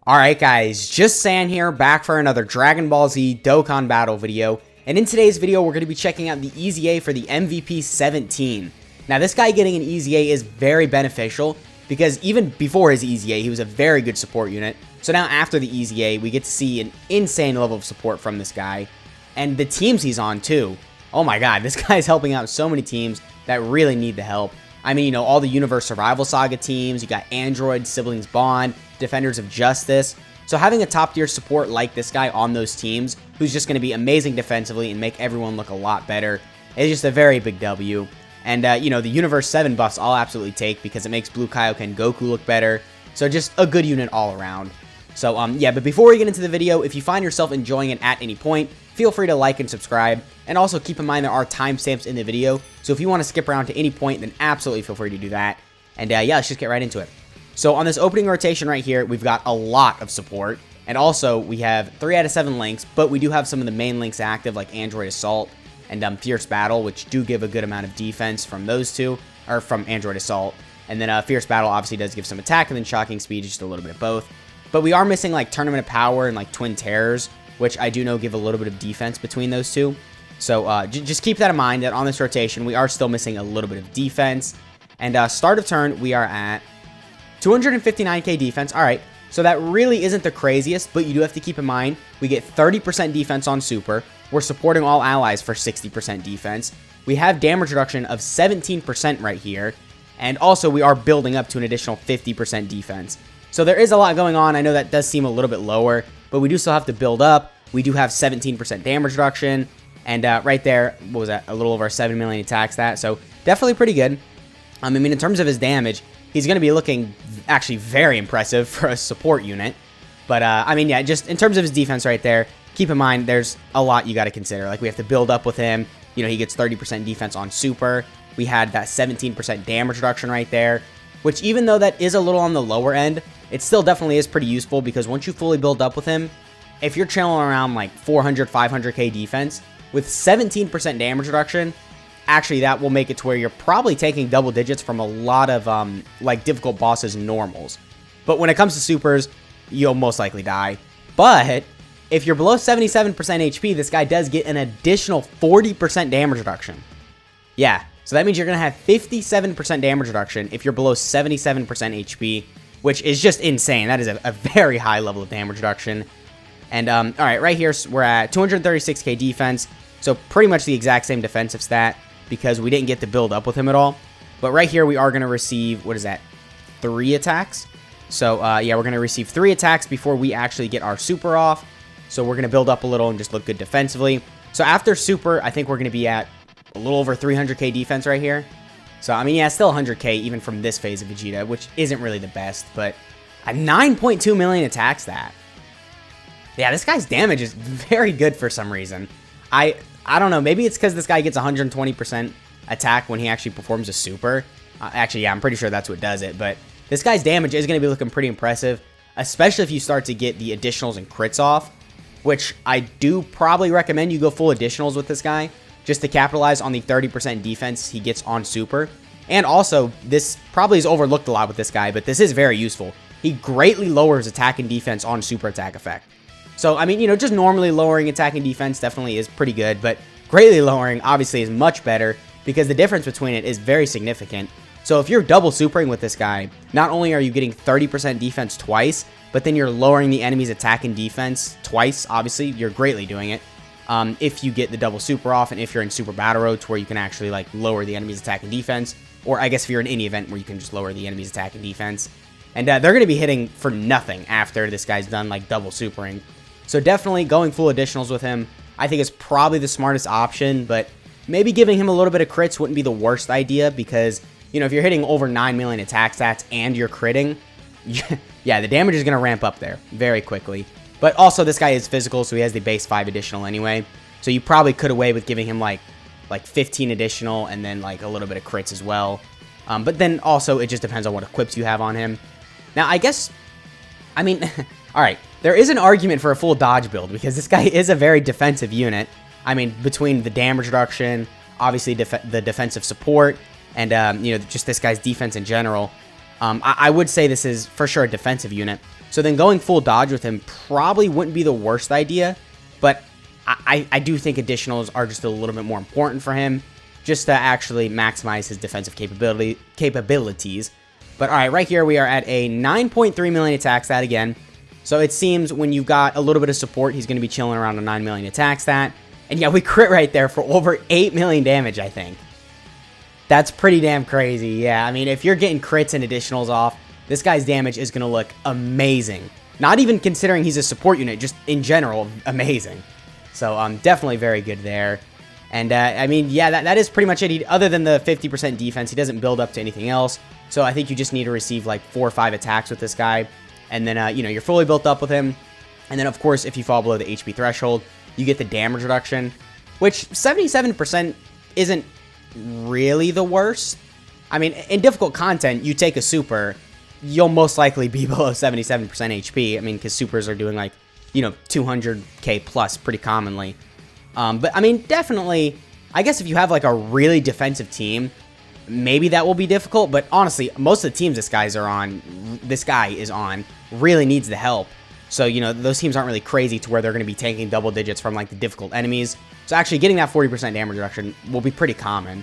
Alright guys, just San here, back for another Dragon Ball Z Dokkan battle video, and in today's video we're going to be checking out the EZA for the MVP 17. Now this guy getting an EZA is very beneficial, because even before his EZA he was a very good support unit, so now after the EZA we get to see an insane level of support from this guy, and the teams he's on too. Oh my god, this guy's helping out so many teams that really need the help. I mean, you know, all the Universe Survival Saga teams, you got Android, Siblings Bond, Defenders of Justice. So having a top tier support like this guy on those teams, who's just going to be amazing defensively and make everyone look a lot better, is just a very big W. And, you know, the Universe 7 buffs I'll absolutely take because it makes Blue Kaioken Goku look better. So just a good unit all around. So, yeah, but before we get into the video, if you find yourself enjoying it at any point, feel free to like and subscribe. And also keep in mind there are timestamps in the video, so if you want to skip around to any point, then absolutely feel free to do that. And yeah, let's just get right into it. So on this opening rotation right here, we've got a lot of support. And also, we have 3 out of 7 links, but we do have some of the main links active, like Android Assault and Fierce Battle, which do give a good amount of defense from those two, or from Android Assault. And then Fierce Battle obviously does give some attack, and then Shocking Speed, just a little bit of both. But we are missing like Tournament of Power and like Twin Terrors, which I do know give a little bit of defense between those two. So just keep that in mind, that on this rotation, we are still missing a little bit of defense. And start of turn, we are at 259k defense. All right, so that really isn't the craziest, but you do have to keep in mind, we get 30% defense on Super. We're supporting all allies for 60% defense. We have damage reduction of 17% right here. And also, we are building up to an additional 50% defense. So there is a lot going on. I know that does seem a little bit lower, but we do still have to build up. We do have 17% damage reduction. And right there, what was that? A little over 7 million attack stat. So definitely pretty good. I mean, in terms of his damage, he's going to be looking actually very impressive for a support unit. But I mean, yeah, just in terms of his defense right there, keep in mind there's a lot you got to consider. Like, we have to build up with him. You know, he gets 30% defense on Super. We had that 17% damage reduction right there, which even though that is a little on the lower end, it still definitely is pretty useful, because once you fully build up with him, if you're chilling around like 400, 500k defense, with 17% damage reduction, actually that will make it to where you're probably taking double digits from a lot of like difficult bosses normals. But when it comes to supers, you'll most likely die. But if you're below 77% HP, this guy does get an additional 40% damage reduction. Yeah, so that means you're going to have 57% damage reduction if you're below 77% HP, which is just insane. That is a very high level of damage reduction. And, all right, right here, we're at 236k defense, so pretty much the exact same defensive stat, because we didn't get to build up with him at all. But right here, we are going to receive, what is that, 3 attacks? So, yeah, we're going to receive 3 attacks before we actually get our Super off. So we're going to build up a little and just look good defensively. So after Super, I think we're going to be at a little over 300k defense right here. So, I mean, yeah, still 100k even from this phase of Vegeta, which isn't really the best, but a 9.2 million attack stat. Yeah, this guy's damage is very good for some reason. I don't know, maybe it's because this guy gets 120% attack when he actually performs a Super. Actually, yeah, I'm pretty sure that's what does it, but this guy's damage is going to be looking pretty impressive, especially if you start to get the additionals and crits off, which I do probably recommend you go full additionals with this guy, just to capitalize on the 30% defense he gets on Super. And also, this probably is overlooked a lot with this guy, but this is very useful. He greatly lowers attack and defense on Super attack effect. So, I mean, you know, just normally lowering attack and defense definitely is pretty good, but greatly lowering obviously is much better, because the difference between it is very significant. So if you're double supering with this guy, not only are you getting 30% defense twice, but then you're lowering the enemy's attack and defense twice. Obviously, you're greatly doing it. If you get the double super off, and if you're in Super Battle Road to where you can actually like lower the enemy's attack and defense, or I guess if you're in any event where you can just lower the enemy's attack and defense. And they're going to be hitting for nothing after this guy's done like double supering. So definitely going full additionals with him, I think is probably the smartest option, but maybe giving him a little bit of crits wouldn't be the worst idea, because, you know, if you're hitting over 9 million attack stats and you're critting, yeah, the damage is going to ramp up there very quickly. But also, this guy is physical, so he has the base 5 additional anyway, so you probably could away with giving him like 15 additional and then like a little bit of crits as well. But then also, it just depends on what equips you have on him. Now, I guess, I mean, all right, there is an argument for a full dodge build, because this guy is a very defensive unit. I mean, between the damage reduction, obviously the defensive support, and, you know, just this guy's defense in general, I would say this is for sure a defensive unit. So then going full dodge with him probably wouldn't be the worst idea, but I do think additionals are just a little bit more important for him, just to actually maximize his defensive capabilities. But all right, right here we are at a 9.3 million attack stat again. So it seems when you've got a little bit of support, he's going to be chilling around a 9 million attack stat. And yeah, we crit right there for over 8 million damage, I think. That's pretty damn crazy. Yeah, I mean, if you're getting crits and additionals off, this guy's damage is going to look amazing. Not even considering he's a support unit, just in general, amazing. So definitely very good there. And I mean, yeah, that is pretty much it. Other than the 50% defense, he doesn't build up to anything else. So I think you just need to receive like 4 or 5 attacks with this guy. And then, you know, you're fully built up with him. And then, of course, if you fall below the HP threshold, you get the damage reduction, which 77% isn't really the worst. I mean, in difficult content, you take a super, you'll most likely be below 77% HP. I mean, because supers are doing like, you know, 200k plus pretty commonly. But I mean, definitely, I guess if you have like a really defensive team, maybe that will be difficult. But honestly, most of the teams this guy is on really needs the help. So, you know, those teams aren't really crazy to where they're going to be tanking double digits from like the difficult enemies. So actually getting that 40% damage reduction will be pretty common.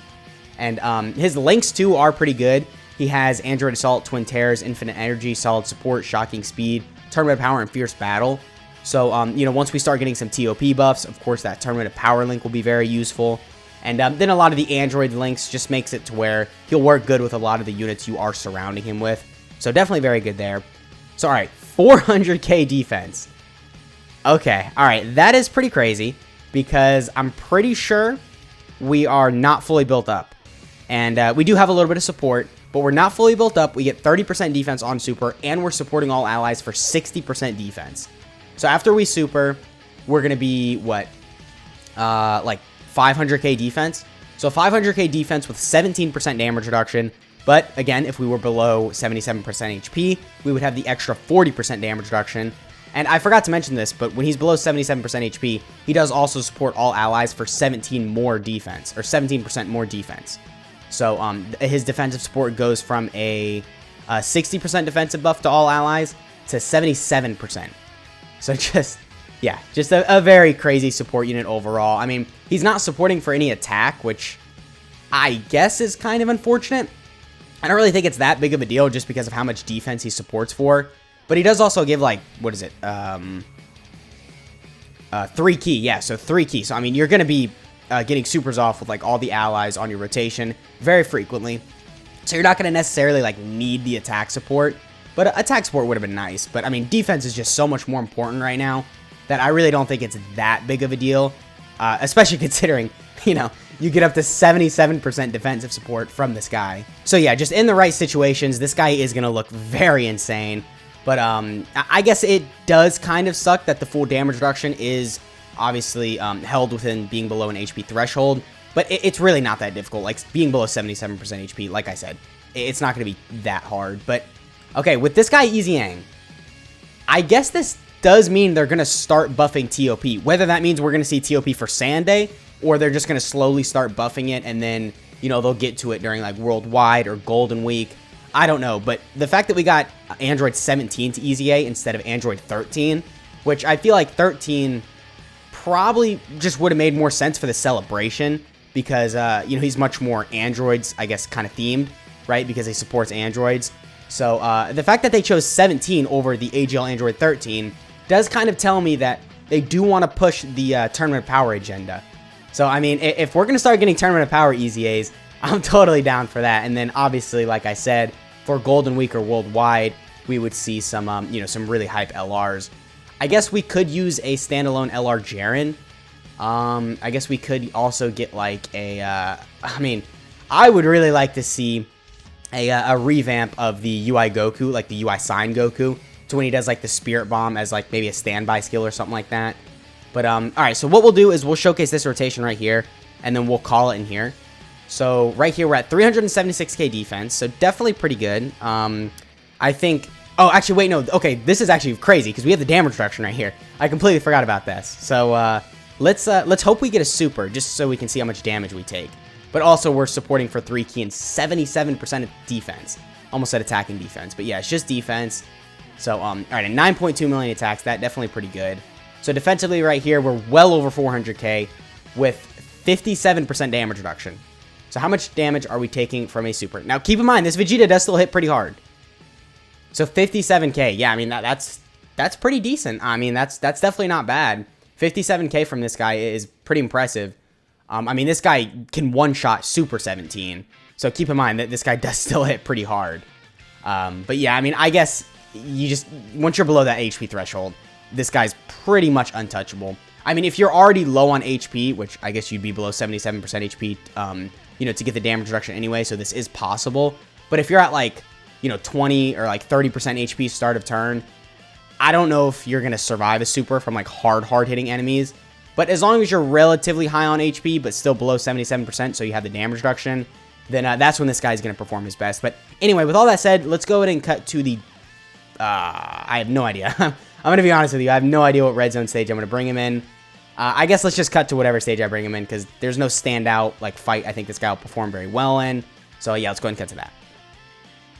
And his links too are pretty good. He has Android Assault, Twin Tears, Infinite Energy, Solid Support, Shocking Speed, Tournament of Power, and Fierce Battle. So, you know, once we start getting some TOP buffs, of course, that Tournament of Power link will be very useful. And then a lot of the Android links just makes it to where he'll work good with a lot of the units you are surrounding him with. So definitely very good there. So, all right, 400k defense. Okay, all right, that is pretty crazy because I'm pretty sure we are not fully built up. And we do have a little bit of support, but we're not fully built up. We get 30% defense on super, and we're supporting all allies for 60% defense. So after we super, we're going to be, what, like 500k defense? So 500k defense with 17% damage reduction. But again, if we were below 77% HP, we would have the extra 40% damage reduction. And I forgot to mention this, but when he's below 77% HP, he does also support all allies for 17 more defense, or 17% more defense. So his defensive support goes from a 60% defensive buff to all allies to 77%. So just a very crazy support unit overall. I mean, he's not supporting for any attack, which I guess is kind of unfortunate. I don't really think it's that big of a deal just because of how much defense he supports for. But he does also give, like, what is it? 3 key. Yeah, so 3 key. So, I mean, you're going to be getting supers off with, like, all the allies on your rotation very frequently. So you're not going to necessarily, like, need the attack support. But attack support would have been nice. But, I mean, defense is just so much more important right now that I really don't think it's that big of a deal. Especially considering, you know, you get up to 77% defensive support from this guy. So, yeah, just in the right situations, this guy is going to look very insane. But I guess it does kind of suck that the full damage reduction is obviously held within being below an HP threshold. But it's really not that difficult. Like, being below 77% HP, like I said, it's not going to be that hard. But, okay, with this guy, EZA, I guess this does mean they're going to start buffing TOP. Whether that means we're going to see TOP for Sand Day, or they're just going to slowly start buffing it, and then, you know, they'll get to it during, like, Worldwide or Golden Week. I don't know, but the fact that we got Android 17 to EZA instead of Android 13, which I feel like 13 probably just would have made more sense for the celebration because, you know, he's much more Androids, I guess, kind of themed, right? Because he supports Androids. So the fact that they chose 17 over the AGL Android 13 does kind of tell me that they do want to push the Tournament of Power agenda. So, I mean, if we're going to start getting Tournament of Power EZAs, I'm totally down for that. And then, obviously, like I said, for Golden Week or Worldwide, we would see some, you know, some really hype LRs. I guess we could use a standalone LR Jaren. I guess we could also get like a, I mean, I would really like to see a revamp of the UI Goku, like the UI Sign Goku, to when he does like the Spirit Bomb as like maybe a standby skill or something like that. But, all right, so what we'll do is we'll showcase this rotation right here, and then we'll call it in here. So right here, we're at 376k defense, so definitely pretty good. I think... Oh, actually, wait, no. Okay, this is actually crazy, because we have the damage reduction right here. I completely forgot about this. So let's hope we get a super, just so we can see how much damage we take. But also, we're supporting for 3 key and 77% of defense. Almost said attacking defense, but yeah, it's just defense. So, all right, a 9.2 million attacks. That definitely pretty good. So defensively right here, we're well over 400k with 57% damage reduction. So how much damage are we taking from a super? Now, keep in mind, this Vegeta does still hit pretty hard. So 57k. Yeah, I mean, that's pretty decent. I mean, that's definitely not bad. 57k from this guy is pretty impressive. I mean, this guy can one-shot Super 17. So keep in mind that this guy does still hit pretty hard. But yeah, I mean, I guess you just, once you're below that HP threshold, this guy's pretty much untouchable. I mean, if you're already low on HP, which I guess you'd be below 77% HP, you know, to get the damage reduction anyway, so this is possible. But if you're at like, you know, 20 or like 30% HP start of turn, I don't know if you're going to survive a super from like hard hitting enemies. But as long as you're relatively high on HP, but still below 77%, so you have the damage reduction, then that's when this guy's going to perform his best. But anyway, with all that said, let's go ahead and cut to the, I have no idea. I'm going to be honest with you. I have no idea what red zone stage I'm going to bring him in. I guess let's just cut to whatever stage I bring him in, because there's no standout like fight I think this guy will perform very well in. So yeah, let's go ahead and cut to that.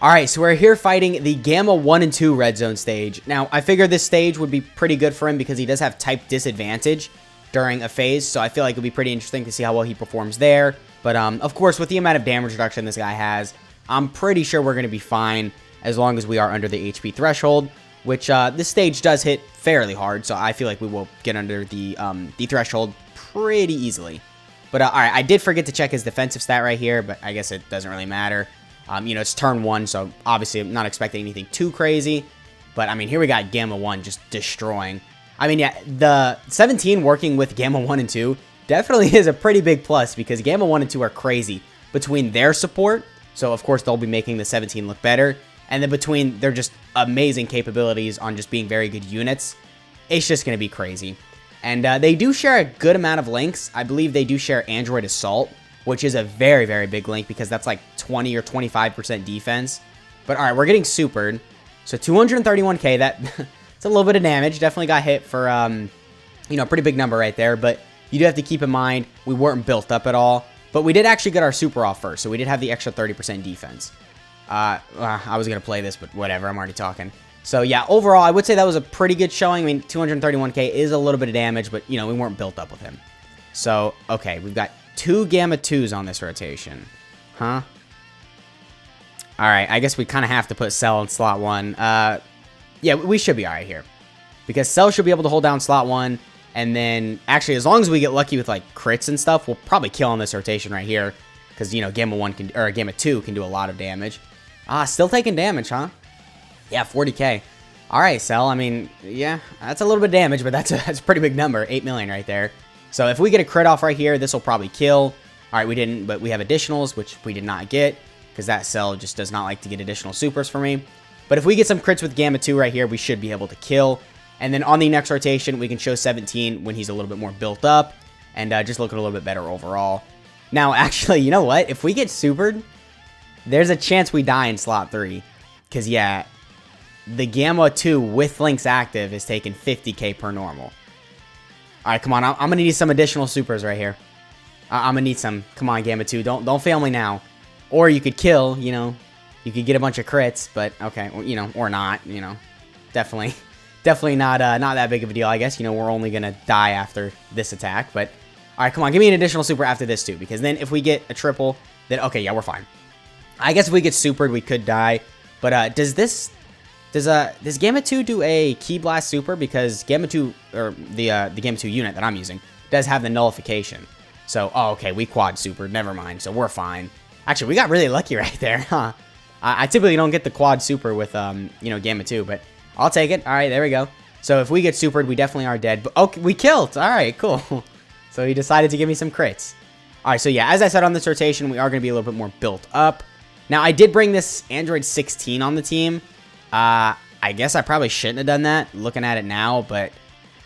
Alright, so we're here fighting the Gamma 1 and 2 red zone stage. Now, I figured this stage would be pretty good for him because he does have type disadvantage during a phase, so I feel like it would be pretty interesting to see how well he performs there. But of course, with the amount of damage reduction this guy has, I'm pretty sure we're going to be fine as long as we are under the HP threshold, which this stage does hit fairly hard, so I feel like we will get under the threshold pretty easily. But alright, I did forget to check his defensive stat right here, but I guess it doesn't really matter. You know, it's turn 1, so obviously I'm not expecting anything too crazy. But, I mean, here we got Gamma 1 just destroying. I mean, yeah, the 17 working with Gamma 1 and 2 definitely is a pretty big plus because Gamma 1 and 2 are crazy between their support. So, of course, they'll be making the 17 look better. And then between their just amazing capabilities on just being very good units, it's just going to be crazy. And they do share a good amount of links. I believe they do share Android Assault, which is a very, very big link because that's like 20 or 25% defense. But all right, we're getting supered. So 231k, that's a little bit of damage. Definitely got hit for, you know, pretty big number right there. But you do have to keep in mind, we weren't built up at all. But we did actually get our super off first, so we did have the extra 30% defense. I was going to play this, but whatever, I'm already talking. So yeah, overall, I would say that was a pretty good showing. I mean, 231k is a little bit of damage, but, you know, we weren't built up with him. So, okay, we've got 2 Gamma 2s on this rotation. Huh? Alright, I guess we kind of have to put Cell in slot 1. Yeah, we should be alright here. Because Cell should be able to hold down slot 1. And then, actually, as long as we get lucky with, like, crits and stuff, we'll probably kill on this rotation right here. Because, you know, Gamma 1 can, or Gamma 2 can do a lot of damage. Still taking damage, huh? Yeah, 40k. Alright, Cell, I mean, yeah, that's a little bit of damage, but that's a pretty big number. 8 million right there. So if we get a crit off right here, this will probably kill. Alright, we didn't, but we have additionals, which we did not get. Because that Cell just does not like to get additional supers for me. But if we get some crits with Gamma 2 right here, we should be able to kill. And then on the next rotation, we can show 17 when he's a little bit more built up. And just looking a little bit better overall. Now, actually, you know what? If we get supered, there's a chance we die in slot 3. Because, yeah, the Gamma 2 with links active is taking 50k per normal. Alright, come on. I'm going to need some additional supers right here. I'm going to need some. Come on, Gamma 2. Don't fail me now. Or you could kill, you know. You could get a bunch of crits, but okay, well, you know, or not, you know. Definitely not that big of a deal, I guess. You know, we're only going to die after this attack, but alright, come on, give me an additional super after this too, because then if we get a triple, then okay, yeah, we're fine. I guess if we get supered, we could die, but does Gamma 2 do a Ki Blast super? Because Gamma 2, or the Gamma 2 unit that I'm using, does have the nullification. So, oh, okay, we quad supered, never mind, so we're fine. Actually, we got really lucky right there, huh? I typically don't get the quad super with, you know, Gamma 2, but I'll take it. All right, there we go. So if we get supered, we definitely are dead. But okay, we killed. All right, cool. So he decided to give me some crits. All right, so yeah, as I said on this rotation, we are going to be a little bit more built up. Now, I did bring this Android 16 on the team. I guess I probably shouldn't have done that, looking at it now. But,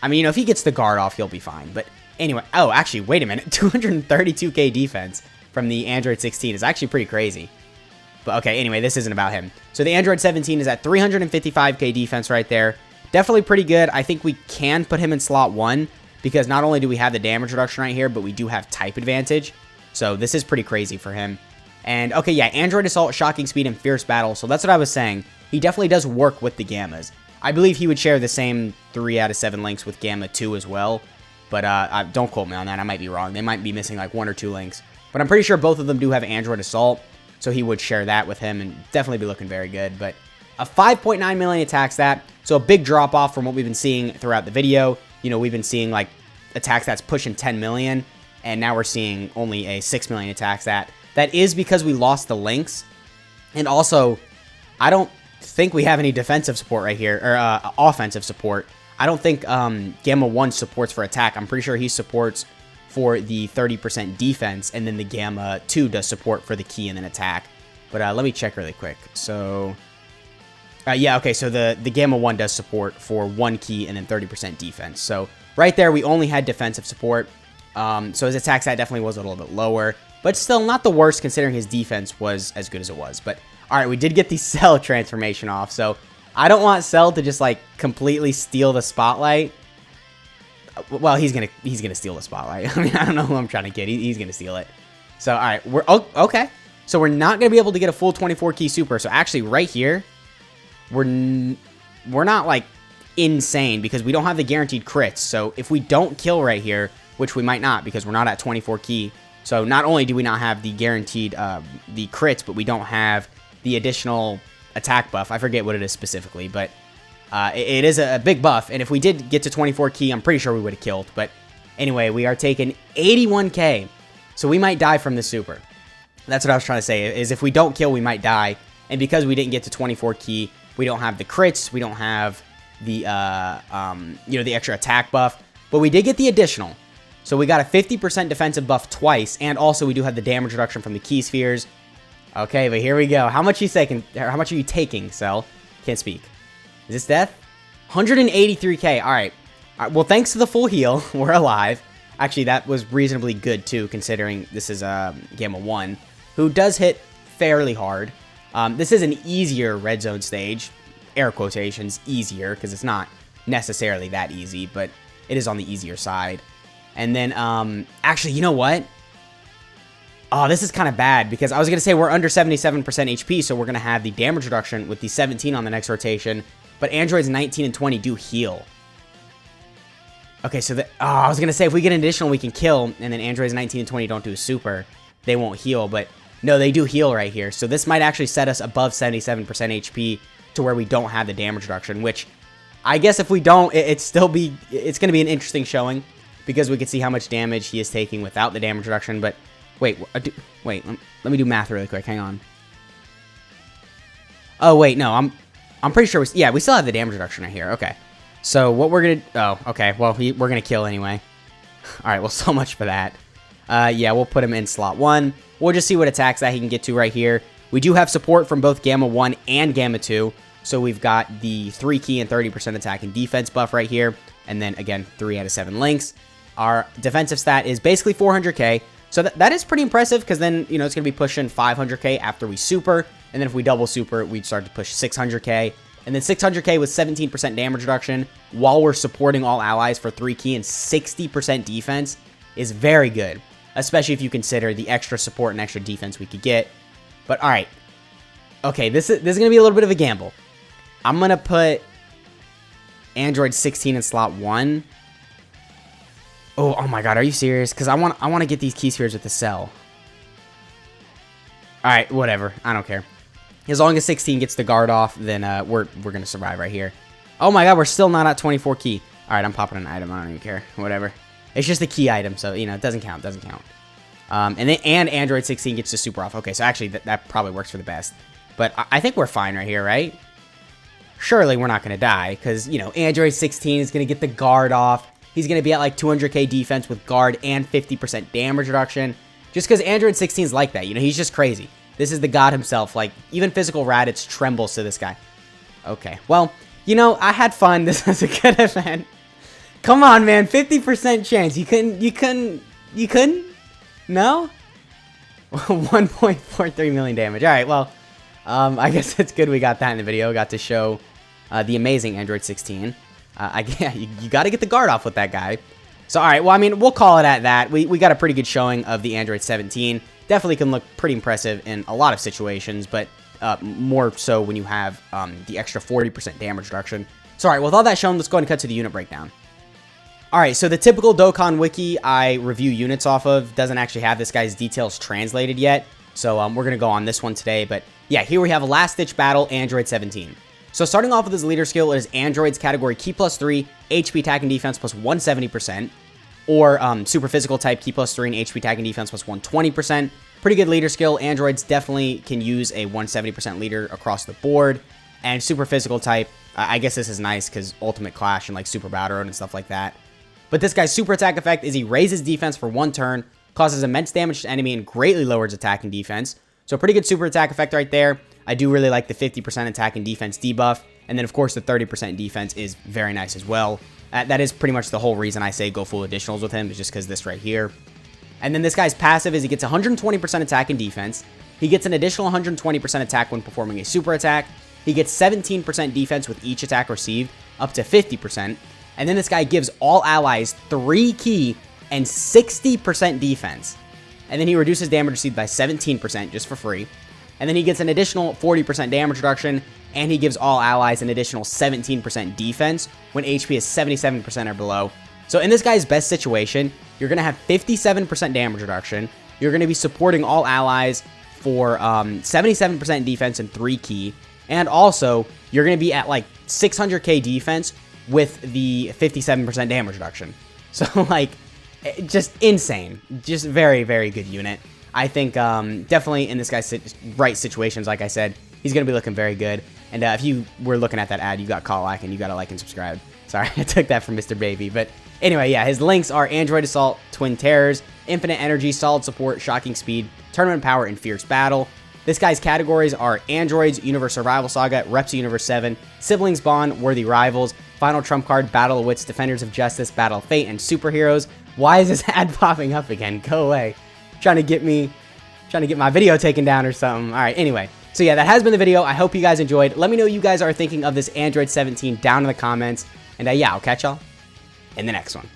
I mean, you know, if he gets the guard off, he'll be fine. But anyway, oh, actually, wait a minute. 232k defense from the Android 16 is actually pretty crazy. But okay, anyway, this isn't about him. So the Android 17 is at 355k defense right there. Definitely pretty good. I think we can put him in slot 1 because not only do we have the damage reduction right here, but we do have type advantage. So this is pretty crazy for him. And okay, yeah, Android Assault, Shocking Speed, and Fierce Battle. So that's what I was saying. He definitely does work with the Gammas. I believe he would share the same 3 out of 7 links with Gamma 2 as well. But don't quote me on that. I might be wrong. They might be missing like 1 or 2 links. But I'm pretty sure both of them do have Android Assault. So he would share that with him and definitely be looking very good. But a 5.9 million attack stat. So a big drop off from what we've been seeing throughout the video. You know, we've been seeing like attack stats pushing 10 million. And now we're seeing only a 6 million attack stat. That is because we lost the links. And also, I don't think we have any defensive support right here. Or offensive support. I don't think Gamma 1 supports for attack. I'm pretty sure he supports for the 30% defense, and then the Gamma 2 does support for the key and then attack. But let me check really quick. So, yeah, okay, so the Gamma 1 does support for 1 key and then 30% defense. So, right there, we only had defensive support. So his attack stat definitely was a little bit lower, but still not the worst considering his defense was as good as it was. But, alright, we did get the Cell transformation off, so I don't want Cell to just, like, completely steal the spotlight. Well, he's gonna steal the spotlight. I mean, I don't know who I'm trying to get. He's gonna steal it. So, all right, okay. So we're not gonna be able to get a full 24 key super. So actually, right here, we're not like insane because we don't have the guaranteed crits. So if we don't kill right here, which we might not because we're not at 24 key. So not only do we not have the guaranteed the crits, but we don't have the additional attack buff. I forget what it is specifically, but it is a big buff, and if we did get to 24 key, I'm pretty sure we would have killed. But anyway, we are taking 81k, so we might die from the super. That's what I was trying to say, is if we don't kill, we might die. And because we didn't get to 24 key, we don't have the crits, we don't have the, you know, the extra attack buff, but we did get the additional. So we got a 50% defensive buff twice, and also we do have the damage reduction from the key spheres. Okay, but here we go. How much are you taking, Cell? Can't speak. Is this death? 183k. All right. Well, thanks to the full heal, we're alive. Actually, that was reasonably good, too, considering this is Gamma 1, who does hit fairly hard. This is an easier red zone stage. Air quotations, easier, because it's not necessarily that easy, but it is on the easier side. And then, actually, you know what? Oh, this is kind of bad, because I was going to say we're under 77% HP, so we're going to have the damage reduction with the 17 on the next rotation. But androids 19 and 20 do heal. Okay, so I was going to say if we get an additional, we can kill, and then androids 19 and 20 don't do super. They won't heal, but no, they do heal right here. So this might actually set us above 77% HP to where we don't have the damage reduction, which I guess if we don't, it's going to be an interesting showing because we can see how much damage he is taking without the damage reduction. But wait, let me do math really quick. Hang on. Oh, wait, no, I'm pretty sure we still have the damage reduction right here. Okay. So what we're going to... Oh, okay. Well, we're going to kill anyway. All right. Well, so much for that. Yeah, we'll put him in slot 1. We'll just see what attacks that he can get to right here. We do have support from both Gamma 1 and Gamma 2. So we've got the 3 key and 30% attack and defense buff right here. And then, again, 3 out of 7 links. Our defensive stat is basically 400k. So that is pretty impressive because then, you know, it's going to be pushing 500k after we super. And then if we double super, we'd start to push 600k. And then 600k with 17% damage reduction while we're supporting all allies for 3 key and 60% defense is very good. Especially if you consider the extra support and extra defense we could get. But alright. Okay, this is going to be a little bit of a gamble. I'm going to put Android 16 in slot 1. Oh my god, are you serious? Because I want to get these key spheres with the Cell. Alright, whatever. I don't care. As long as 16 gets the guard off, then we're going to survive right here. Oh my god, we're still not at 24 key. Alright, I'm popping an item. I don't even care. Whatever. It's just a key item, so, you know, it doesn't count. Doesn't count. And Android 16 gets the super off. Okay, so actually that probably works for the best. But I think we're fine right here, right? Surely we're not going to die, because, you know, Android 16 is going to get the guard off. He's going to be at like 200k defense with guard and 50% damage reduction. Just because Android 16 is like that, you know, he's just crazy. This is the god himself. Like, even physical Raditz trembles to this guy. Okay, well, you know, I had fun. This was a good event. Come on, man, 50% chance. You couldn't? No? 1.43 million damage. All right, well, I guess it's good we got that in the video. Got to show the amazing Android 16. Yeah, you got to get the guard off with that guy. So, all right, well, I mean, we'll call it at that. We got a pretty good showing of the Android 17. Definitely can look pretty impressive in a lot of situations, but more so when you have the extra 40% damage reduction. So alright, with all that shown, let's go ahead and cut to the unit breakdown. Alright, so the typical Dokkan wiki I review units off of doesn't actually have this guy's details translated yet. So we're going to go on this one today. But yeah, here we have a Last Ditch Battle, Android 17. So starting off with his leader skill, it is Android's category Ki +3, HP attack and defense plus 170%. Or super physical type Ki +3 and HP attack and defense plus 120%. Pretty good leader skill. Androids definitely can use a 170% leader across the board. And super physical type, I guess this is nice because Ultimate Clash and like Super Battle Road and stuff like that. But this guy's super attack effect is he raises defense for 1 turn, causes immense damage to enemy, and greatly lowers attack and defense. So pretty good super attack effect right there. I do really like the 50% attack and defense debuff. And then of course the 30% defense is very nice as well. That is pretty much the whole reason I say go full additionals with him, is just because this right here. And then this guy's passive is he gets 120% attack and defense. He gets an additional 120% attack when performing a super attack. He gets 17% defense with each attack received, up to 50%. And then this guy gives all allies 3 ki and 60% defense. And then he reduces damage received by 17% just for free. And then he gets an additional 40% damage reduction, and he gives all allies an additional 17% defense when HP is 77% or below. So in this guy's best situation, you're going to have 57% damage reduction. You're going to be supporting all allies for 77% defense and 3 ki. And also, you're going to be at like 600k defense with the 57% damage reduction. So like, just insane. Just very, very good unit. I think definitely in this guy's right situations, like I said, he's going to be looking very good. And if you were looking at that ad, you got call like and you got to like and subscribe. Sorry, I took that from Mr. Baby. But anyway, yeah, his links are Android Assault, Twin Terrors, Infinite Energy, Solid Support, Shocking Speed, Tournament Power, and Fierce Battle. This guy's categories are Androids, Universe Survival Saga, Reps of Universe 7, Siblings Bond, Worthy Rivals, Final Trump Card, Battle of Wits, Defenders of Justice, Battle of Fate, and Superheroes. Why is this ad popping up again? Go away. Trying to get my video taken down or something. All right, anyway. So yeah, that has been the video. I hope you guys enjoyed. Let me know what you guys are thinking of this Android 17 down in the comments. And yeah, I'll catch y'all in the next one.